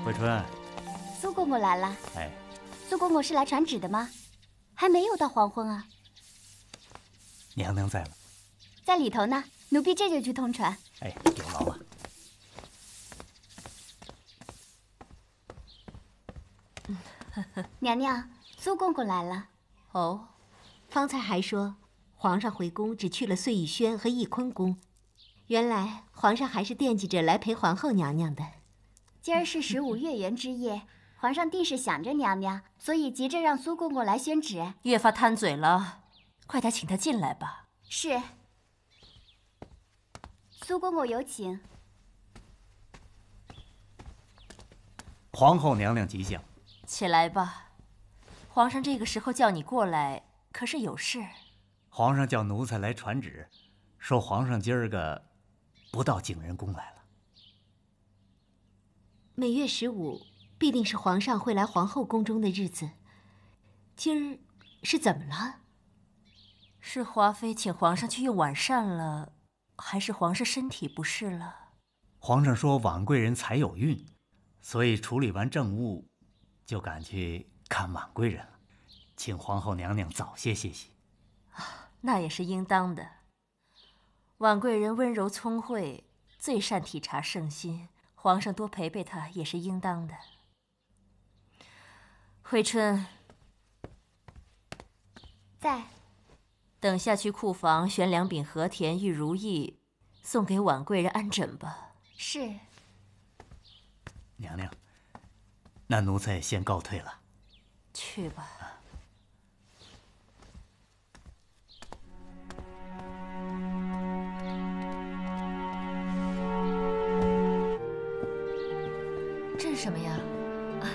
慧春，苏公公来了。哎，苏公公是来传旨的吗？还没有到黄昏啊。娘娘在吗？在里头呢，奴婢这就去通传。哎，有劳了。娘娘，苏公公来了。哦，方才还说皇上回宫只去了碎玉轩和翊坤宫，原来皇上还是惦记着来陪皇后娘娘的。今儿是15月圆之夜，皇上定是想着娘娘，所以急着让苏公公来宣旨。越发贪嘴了，快点请他进来吧。是。苏公公有请。皇后娘娘吉祥。起来吧，皇上这个时候叫你过来，可是有事。皇上叫奴才来传旨，说皇上今儿个不到景仁宫来了。每月15必定是皇上会来皇后宫中的日子，今儿是怎么了？是华妃请皇上去用晚膳了，还是皇上身体不适了？皇上说婉贵人才有孕，所以处理完政务，就赶去看婉贵人了，请皇后娘娘早些歇息。那也是应当的。婉贵人温柔聪慧，最善体察圣心，皇上多陪陪她也是应当的。惠春，在。等下去库房选2柄和田玉如意，送给婉贵人安枕吧。是。娘娘，那奴才先告退了。去吧。这是什么呀？啊，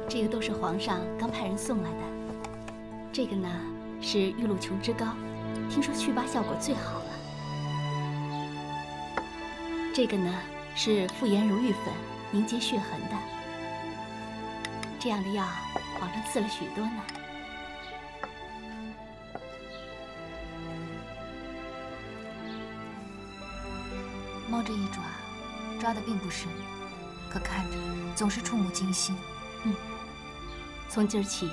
这个都是皇上刚派人送来的。这个呢是玉露琼脂膏，听说祛疤效果最好了。这个呢是复颜如玉粉，凝结血痕的。这样的药，皇上赐了许多呢。猫这一爪，抓得并不深，可看着总是触目惊心。从今儿起，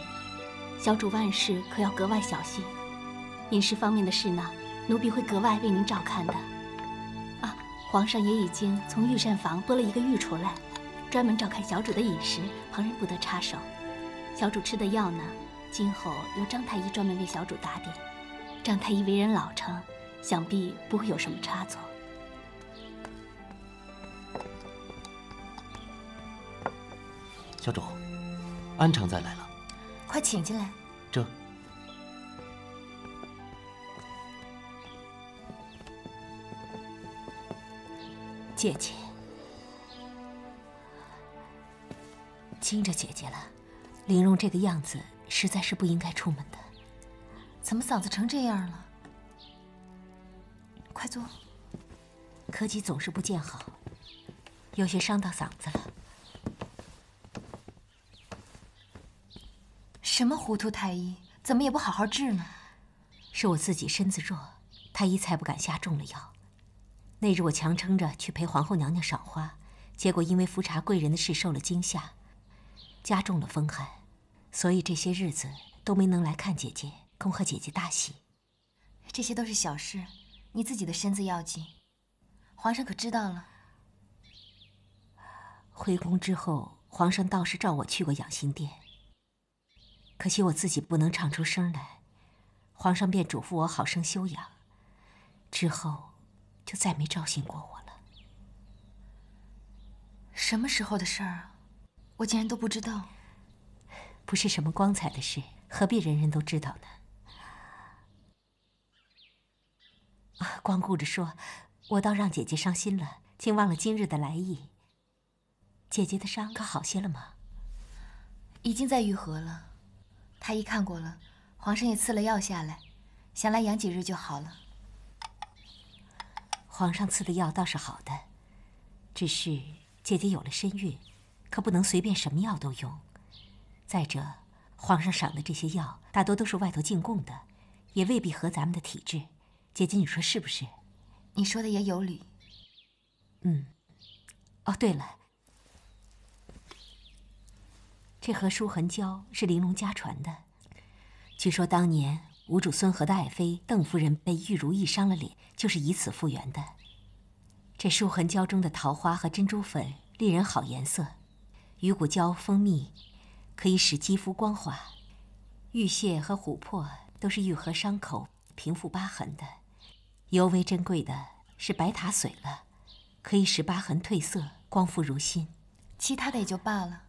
小主万事可要格外小心。饮食方面的事呢，奴婢会格外为您照看的。啊，皇上也已经从御膳房拨了一个御厨来，专门照看小主的饮食，旁人不得插手。小主吃的药呢，今后由张太医专门为小主打点。张太医为人老成，想必不会有什么差错。小主，安常在来了，快请进来。这姐姐，惊着姐姐了。玲珑这个样子，实在是不应该出门的。怎么嗓子成这样了？快坐。科己总是不见好，有些伤到嗓子了。什么糊涂太医，怎么也不好好治呢？是我自己身子弱，太医才不敢下重了药。那日我强撑着去陪皇后娘娘赏花，结果因为扶查贵人的事受了惊吓，加重了风寒，所以这些日子都没能来看姐姐，恭贺姐姐大喜。这些都是小事，你自己的身子要紧。皇上可知道了？回宫之后，皇上倒是召我去过养心殿，可惜我自己不能唱出声来，皇上便嘱咐我好生休养，之后就再没召醒过我了。什么时候的事儿啊？我竟然都不知道。不是什么光彩的事，何必人人都知道呢？啊，光顾着说，我倒让姐姐伤心了，竟忘了今日的来意。姐姐的伤可好些了吗？已经在愈合了，太医看过了，皇上也赐了药下来，想来养几日就好了。皇上赐的药倒是好的，只是姐姐有了身孕，可不能随便什么药都用。再者，皇上赏的这些药大多都是外头进贡的，也未必合咱们的体质。姐姐，你说是不是？你说的也有理。哦，对了，这盒书痕胶是玲珑家传的，据说当年吴主孙和的爱妃邓夫人被玉如意伤了脸，就是以此复原的。这书痕胶中的桃花和珍珠粉令人好颜色，鱼骨胶、蜂蜜可以使肌肤光滑，玉屑和琥珀都是愈合伤口、平复疤痕的。尤为珍贵的是白塔水了，可以使疤痕褪色，光复如新。其他的也就罢了，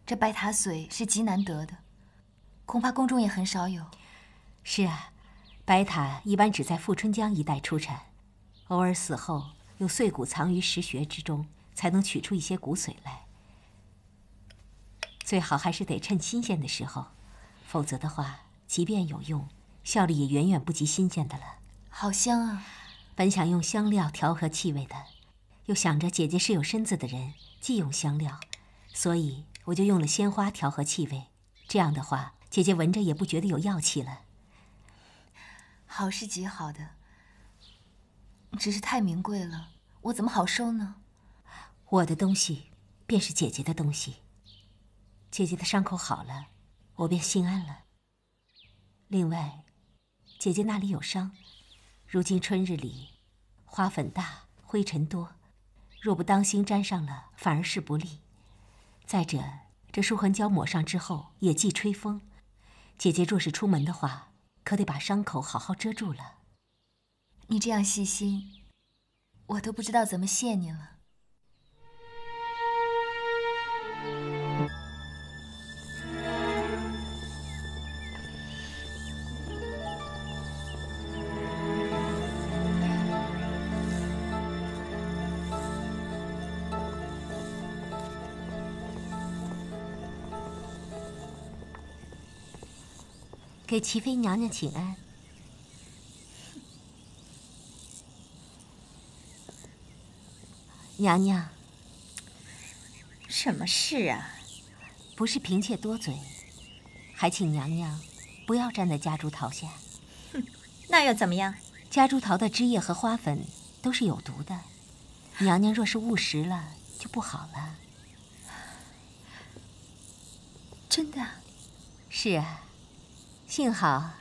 这白塔水是极难得的，恐怕宫中也很少有。是啊，白塔一般只在富春江一带出产，偶尔死后用碎骨藏于石穴之中，才能取出一些骨髓来。最好还是得趁新鲜的时候，否则的话，即便有用，效力也远远不及新鲜的了。好香啊！本想用香料调和气味的，又想着姐姐是有身子的人，忌用香料，所以我就用了鲜花调和气味。这样的话，姐姐闻着也不觉得有药气了。好是极好的，只是太名贵了，我怎么好收呢？我的东西便是姐姐的东西，姐姐的伤口好了，我便心安了。另外，姐姐那里有伤，如今春日里花粉大，灰尘多，若不当心沾上了，反而是不利。再者，这舒痕胶抹上之后也忌吹风，姐姐若是出门的话，可得把伤口好好遮住了。你这样细心，我都不知道怎么谢你了。给齐妃娘娘请安。娘娘，什么事啊？不是嫔妾多嘴，还请娘娘不要站在夹竹桃下。哼，那又怎么样？夹竹桃的汁液和花粉都是有毒的，娘娘若是误食了，就不好了。真的？是啊。幸好，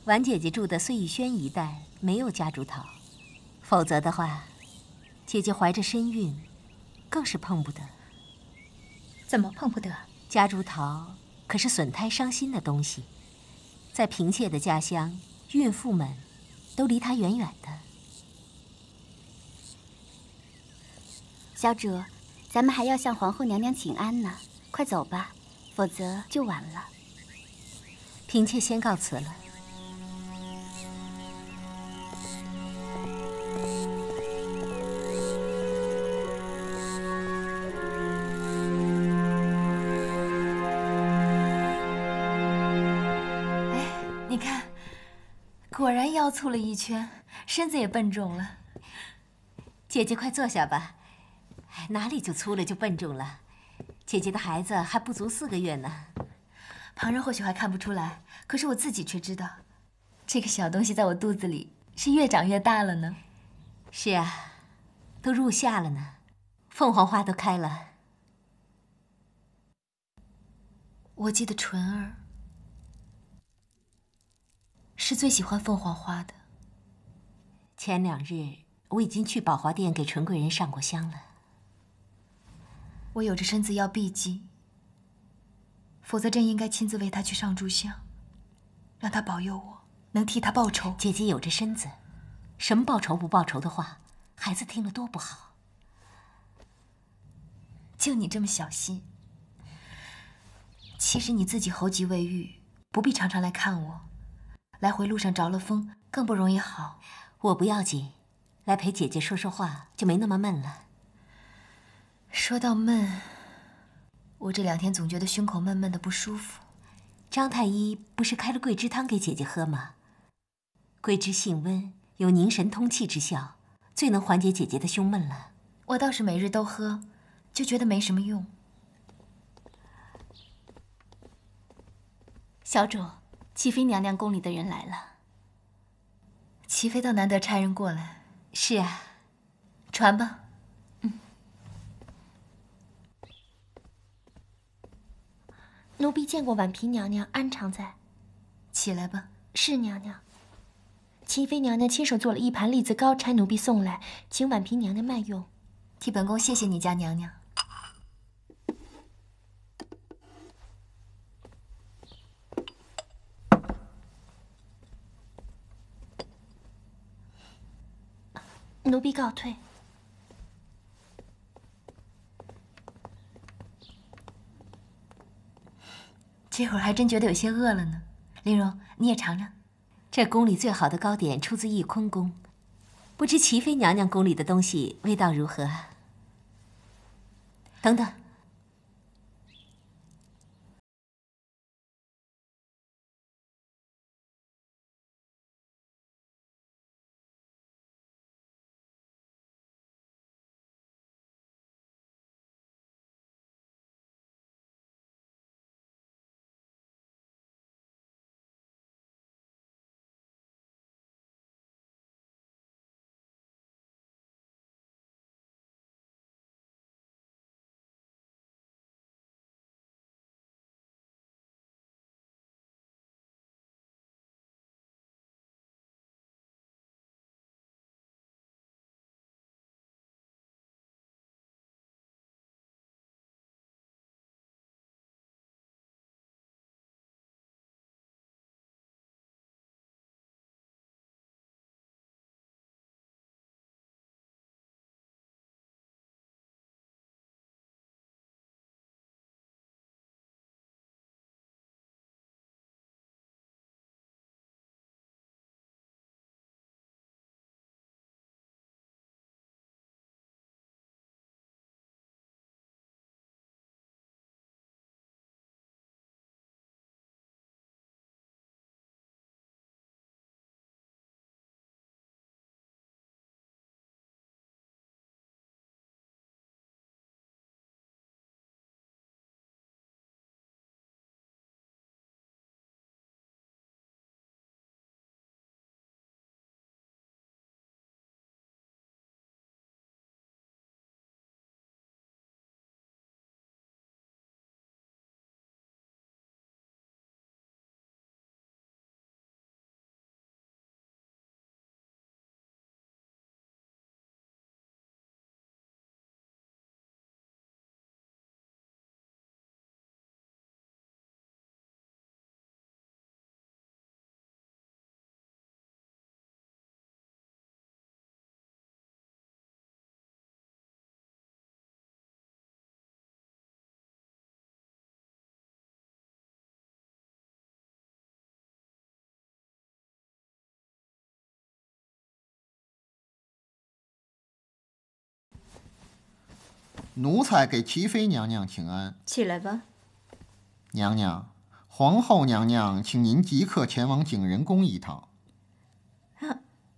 婉姐姐住的碎玉轩一带没有夹竹桃，否则的话，姐姐怀着身孕，更是碰不得。怎么碰不得？夹竹桃可是损胎伤心的东西，在嫔妾的家乡，孕妇们都离它远远的。小主，咱们还要向皇后娘娘请安呢，快走吧，否则就晚了。嫔妾先告辞了。哎，你看，果然腰粗了一圈，身子也笨重了。姐姐快坐下吧。哪里就粗了就笨重了？姐姐的孩子还不足4个月呢。旁人或许还看不出来，可是我自己却知道，这个小东西在我肚子里是越长越大了呢。是啊，都入夏了呢，凤凰花都开了。我记得纯儿是最喜欢凤凰花的。前2日我已经去宝华殿给纯贵人上过香了。我有着身子要避忌，否则真应该亲自为他去上炷香，让他保佑我能替他报仇。姐姐有着身子，什么报仇不报仇的话，孩子听了多不好。就你这么小心，其实你自己喉疾未愈，不必常常来看我，来回路上着了风更不容易好。我不要紧，来陪姐姐说说话就没那么闷了。说到闷，我这2天总觉得胸口闷闷的不舒服。张太医不是开了桂枝汤给姐姐喝吗？桂枝性温，有凝神通气之效，最能缓解姐姐的胸闷了。我倒是每日都喝，就觉得没什么用。小主，齐妃娘娘宫里的人来了。齐妃倒难得差人过来。是啊，传吧。奴婢见过婉嫔娘娘安常在。起来吧。是娘娘。齐妃娘娘亲手做了一盘栗子糕，差奴婢送来，请婉嫔娘娘慢用。替本宫谢谢你家娘娘。奴婢告退。这会儿还真觉得有些饿了呢。玲珑，你也尝尝。这宫里最好的糕点出自翊坤宫，不知齐妃娘娘宫里的东西味道如何？等等。奴才给齐妃娘娘请安。起来吧。娘娘，皇后娘娘请您即刻前往景仁宫一趟。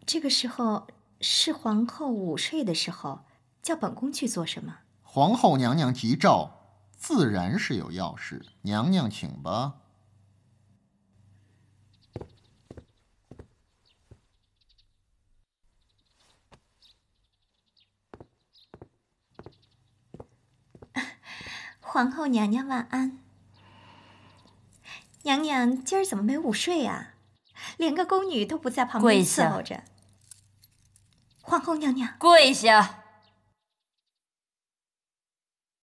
这个时候是皇后午睡的时候，叫本宫去做什么？皇后娘娘急召，自然是有要事。娘娘请吧。皇后娘娘晚安。娘娘今儿怎么没午睡啊？连个宫女都不在旁边伺候着。皇后娘娘，跪下！